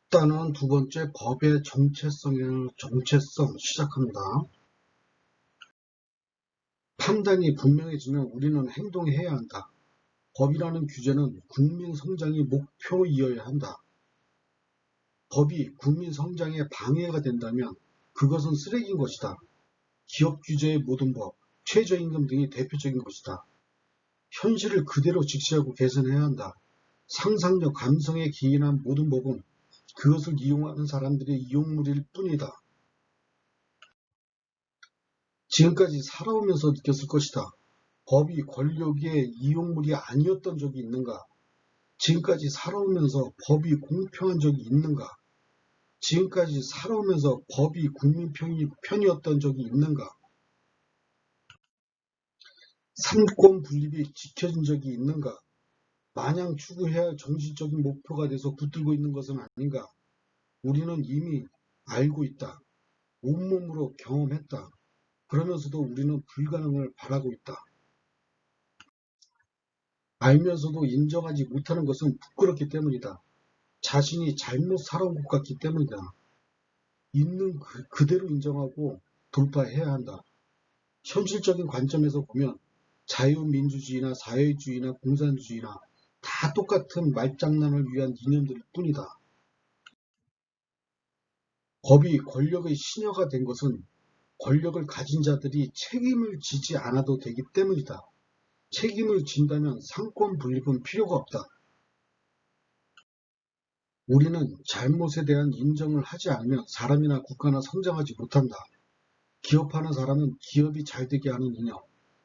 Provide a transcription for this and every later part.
제6단원 두 번째 법의 정체성 시작합니다. 판단이 분명해지면 우리는 행동해야 한다. 법이라는 규제는 국민 성장이 목표이어야 한다. 법이 국민 성장에 방해가 된다면 그것은 쓰레기인 것이다. 기업 규제의 모든 법, 최저임금 등이 대표적인 것이다. 현실을 그대로 직시하고 개선해야 한다. 상상력, 감성에 기인한 모든 법은 그것을 이용하는 사람들의 이용물일 뿐이다. 지금까지 살아오면서 느꼈을 것이다. 법이 권력의 이용물이 아니었던 적이 있는가? 지금까지 살아오면서 법이 공평한 적이 있는가? 지금까지 살아오면서 법이 국민 편이었던 적이 있는가? 삼권 분립이 지켜진 적이 있는가? 마냥 추구해야 할 정신적인 목표가 돼서 붙들고 있는 것은 아닌가? 우리는 이미 알고 있다. 온몸으로 경험했다. 그러면서도 우리는 불가능을 바라고 있다. 알면서도 인정하지 못하는 것은 부끄럽기 때문이다. 자신이 잘못 살아온 것 같기 때문이다. 있는 그대로 인정하고 돌파해야 한다. 현실적인 관점에서 보면 자유민주주의나 사회주의나 공산주의나 다 똑같은 말장난을 위한 이념들일 뿐이다. 법이 권력의 신여가 된 것은 권력을 가진 자들이 책임을 지지 않아도 되기 때문이다. 책임을 진다면 상권 분립은 필요가 없다. 우리는 잘못에 대한 인정을 하지 않으면 사람이나 국가나 성장하지 못한다. 기업하는 사람은 기업이 잘되게 하는 이념,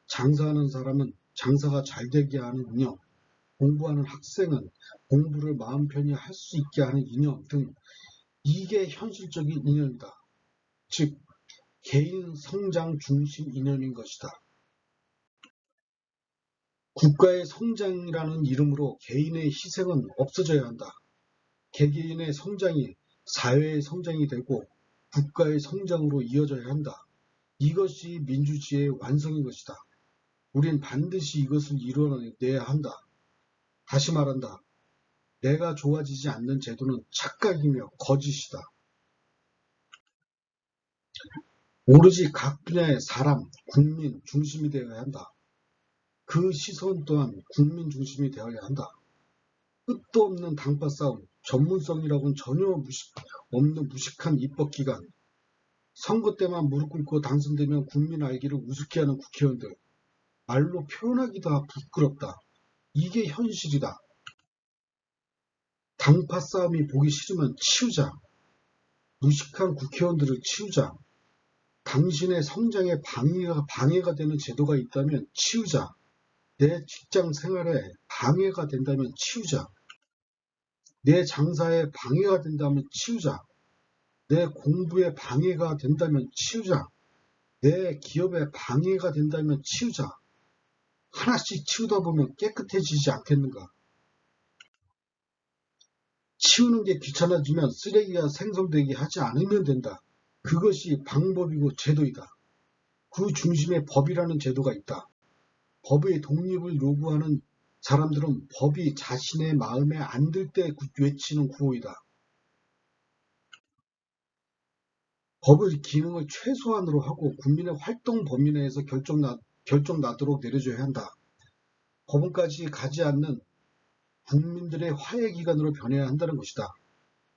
장사하는 사람은 장사가 잘되게 하는 이념, 공부하는 학생은 공부를 마음 편히 할 수 있게 하는 이념 등 이게 현실적인 이념이다. 즉 개인 성장 중심 이념인 것이다. 국가의 성장이라는 이름으로 개인의 희생은 없어져야 한다. 개개인의 성장이 사회의 성장이 되고 국가의 성장으로 이어져야 한다. 이것이 민주주의의 완성인 것이다. 우린 반드시 이것을 이뤄내야 한다. 다시 말한다. 내가 좋아지지 않는 제도는 착각이며 거짓이다. 오로지 각 분야의 사람, 국민 중심이 되어야 한다. 그 시선 또한 국민 중심이 되어야 한다. 끝도 없는 당파 싸움, 전문성이라고는 전혀 없는 무식한 입법기관, 선거 때만 무릎 꿇고 당선되면 국민 알기를 우습게 하는 국회의원들, 말로 표현하기도 부끄럽다. 이게 현실이다. 당파 싸움이 보기 싫으면 치우자. 무식한 국회의원들을 치우자. 당신의 성장에 방해가 되는 제도가 있다면 치우자. 내 직장 생활에 방해가 된다면 치우자. 내 장사에 방해가 된다면 치우자. 내 공부에 방해가 된다면 치우자. 내 기업에 방해가 된다면 치우자. 하나씩 치우다 보면 깨끗해지지 않겠는가? 치우는 게 귀찮아지면 쓰레기가 생성되게 하지 않으면 된다. 그것이 방법이고 제도이다. 그 중심에 법이라는 제도가 있다. 법의 독립을 요구하는 사람들은 법이 자신의 마음에 안 들 때 외치는 구호이다. 법의 기능을 최소한으로 하고 국민의 활동 범위 내에서 결정 나도록 내려줘야 한다. 법원까지 가지 않는 국민들의 화해기관으로 변해야 한다는 것이다.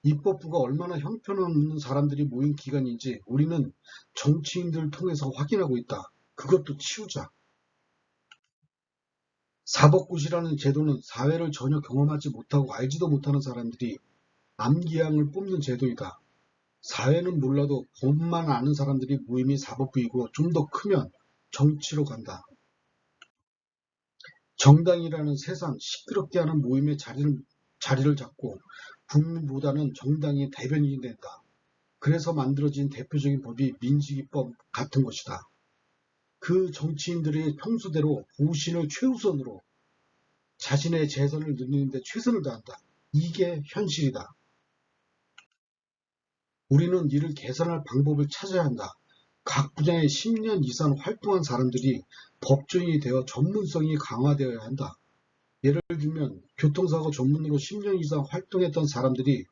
입법부가 얼마나 형편없는 사람들이 모인 기관인지 우리는 정치인들을 통해서 확인하고 있다. 그것도 치우자. 사법고시라는 제도는 사회를 전혀 경험하지 못하고 알지도 못하는 사람들이 암기양을 뽑는 제도이다. 사회는 몰라도 법만 아는 사람들이 모임이 사법부이고 좀 더 크면 정치로 간다. 정당이라는 세상 시끄럽게 하는 모임의 자리를 잡고 국민보다는 정당이 대변인이 된다. 그래서 만들어진 대표적인 법이 민식이법 같은 것이다. 그 정치인들이 평소대로 보신을 최우선으로 자신의 재산을 늘리는 데 최선을 다한다. 이게 현실이다. 우리는 이를 개선할 방법을 찾아야 한다. 각 분야에 10년 이상 활동한 사람들이 법조인이 되어 전문성이 강화되어야 한다. 예를 들면 교통사고 전문으로 10년 이상 활동했던 사람들이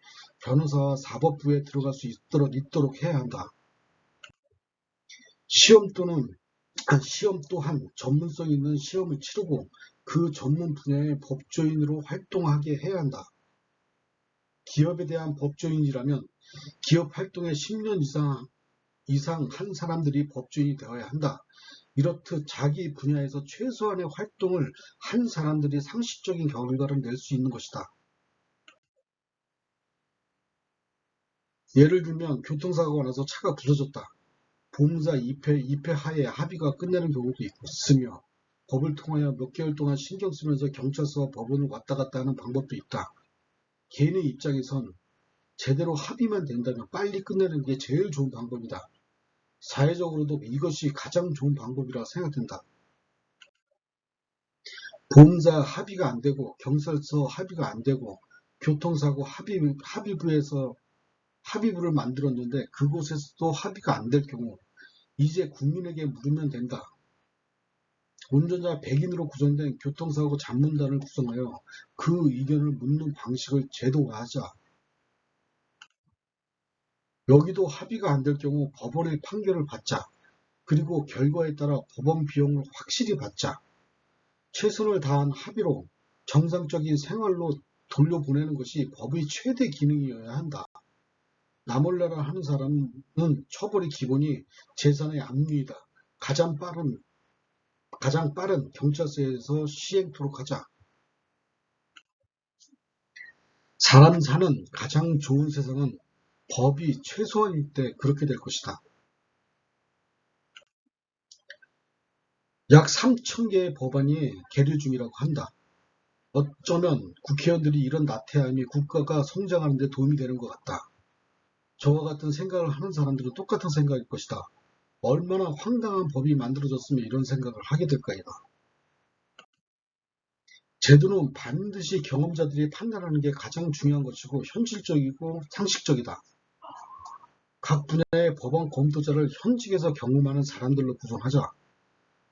변호사와 사법부에 들어갈 수 있도록 해야 한다. 시험 또한 전문성 있는 시험을 치르고 그 전문 분야의 법조인으로 활동하게 해야 한다. 기업에 대한 법조인이라면 기업 활동에 10년 이상 한 사람들이 법조인이 되어야 한다. 이렇듯 자기 분야에서 최소한의 활동을 한 사람들이 상식적인 결과를 낼 수 있는 것이다. 예를 들면 교통사고가 나서 차가 부서졌다. 보험사 2패 하에 합의가 끝내는 경우도 있으며 법을 통하여 몇 개월 동안 신경 쓰면서 경찰서와 법원을 왔다 갔다 하는 방법도 있다. 개인의 입장에선 제대로 합의만 된다면 빨리 끝내는 게 제일 좋은 방법이다. 사회적으로도 이것이 가장 좋은 방법이라 생각된다. 보험사 합의가 안 되고 경찰서 합의가 안 되고 교통사고 합의부에서 합의부를 만들었는데 그곳에서도 합의가 안 될 경우 이제 국민에게 물으면 된다. 운전자 100인으로 구성된 교통사고 자문단을 구성하여 그 의견을 묻는 방식을 제도화하자. 여기도 합의가 안 될 경우 법원의 판결을 받자. 그리고 결과에 따라 법원 비용을 확실히 받자. 최선을 다한 합의로 정상적인 생활로 돌려보내는 것이 법의 최대 기능이어야 한다. 나몰라라 하는 사람은 처벌의 기본이 재산의 압류이다. 가장 빠른 경찰서에서 시행토록 하자. 사람 사는 가장 좋은 세상은 법이 최소한일 때 그렇게 될 것이다. 약 3,000개의 법안이 계류 중이라고 한다. 어쩌면 국회의원들이 이런 나태함이 국가가 성장하는 데 도움이 되는 것 같다. 저와 같은 생각을 하는 사람들은 똑같은 생각일 것이다. 얼마나 황당한 법이 만들어졌으면 이런 생각을 하게 될까이다. 제도는 반드시 경험자들이 판단하는 게 가장 중요한 것이고 현실적이고 상식적이다. 각 분야의 법원 검토자를 현직에서 경험하는 사람들로 구성하자.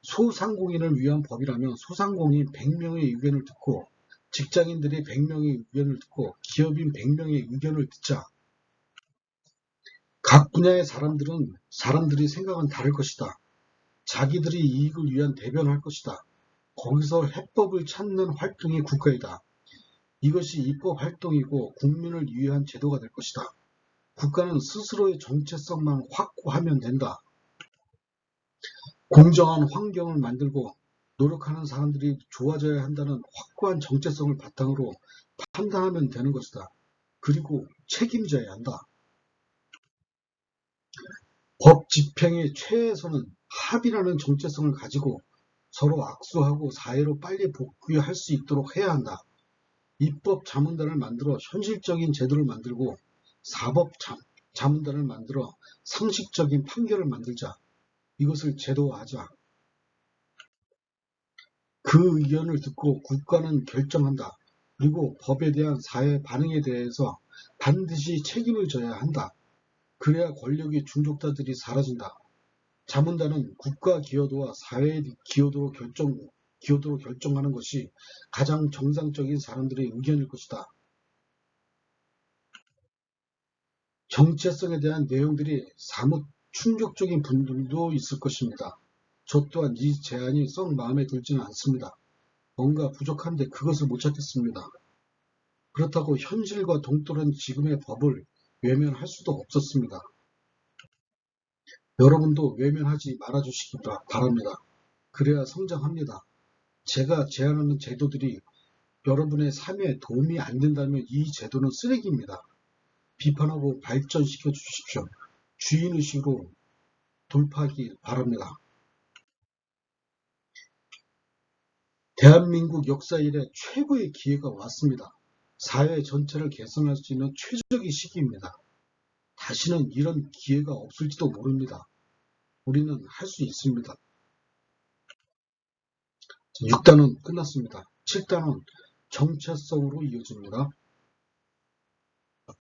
소상공인을 위한 법이라면 소상공인 100명의 의견을 듣고 직장인들이 100명의 의견을 듣고 기업인 100명의 의견을 듣자. 각 분야의 사람들이 생각은 다를 것이다. 자기들이 이익을 위한 대변할 것이다. 거기서 해법을 찾는 활동이 국가이다. 이것이 입법 활동이고 국민을 위한 제도가 될 것이다. 국가는 스스로의 정체성만 확고하면 된다. 공정한 환경을 만들고 노력하는 사람들이 좋아져야 한다는 확고한 정체성을 바탕으로 판단하면 되는 것이다. 그리고 책임져야 한다. 법 집행의 최애선은 합의라는 정체성을 가지고 서로 악수하고 사회로 빨리 복귀할 수 있도록 해야 한다. 입법 자문단을 만들어 현실적인 제도를 만들고 사법 자문단을 만들어 상식적인 판결을 만들자. 이것을 제도화하자. 그 의견을 듣고 국가는 결정한다. 그리고 법에 대한 사회 반응에 대해서 반드시 책임을 져야 한다. 그래야 권력의 중독자들이 사라진다. 자문단은 국가 기여도와 사회 기여도로 결정하는 것이 가장 정상적인 사람들의 의견일 것이다. 정체성에 대한 내용들이 사뭇 충격적인 분들도 있을 것입니다. 저 또한 이 제안이 썩 마음에 들지는 않습니다. 뭔가 부족한데 그것을 못 찾겠습니다. 그렇다고 현실과 동떨어진 지금의 법을 외면할 수도 없었습니다. 여러분도 외면하지 말아주시기 바랍니다. 그래야 성장합니다. 제가 제안하는 제도들이 여러분의 삶에 도움이 안 된다면 이 제도는 쓰레기입니다. 비판하고 발전시켜 주십시오. 주인의식으로 돌파하기 바랍니다. 대한민국 역사 이래 최고의 기회가 왔습니다. 사회 전체를 개선할 수 있는 최적의 시기입니다. 다시는 이런 기회가 없을지도 모릅니다. 우리는 할 수 있습니다. 6단은 끝났습니다. 7단은 정체성으로 이어집니다.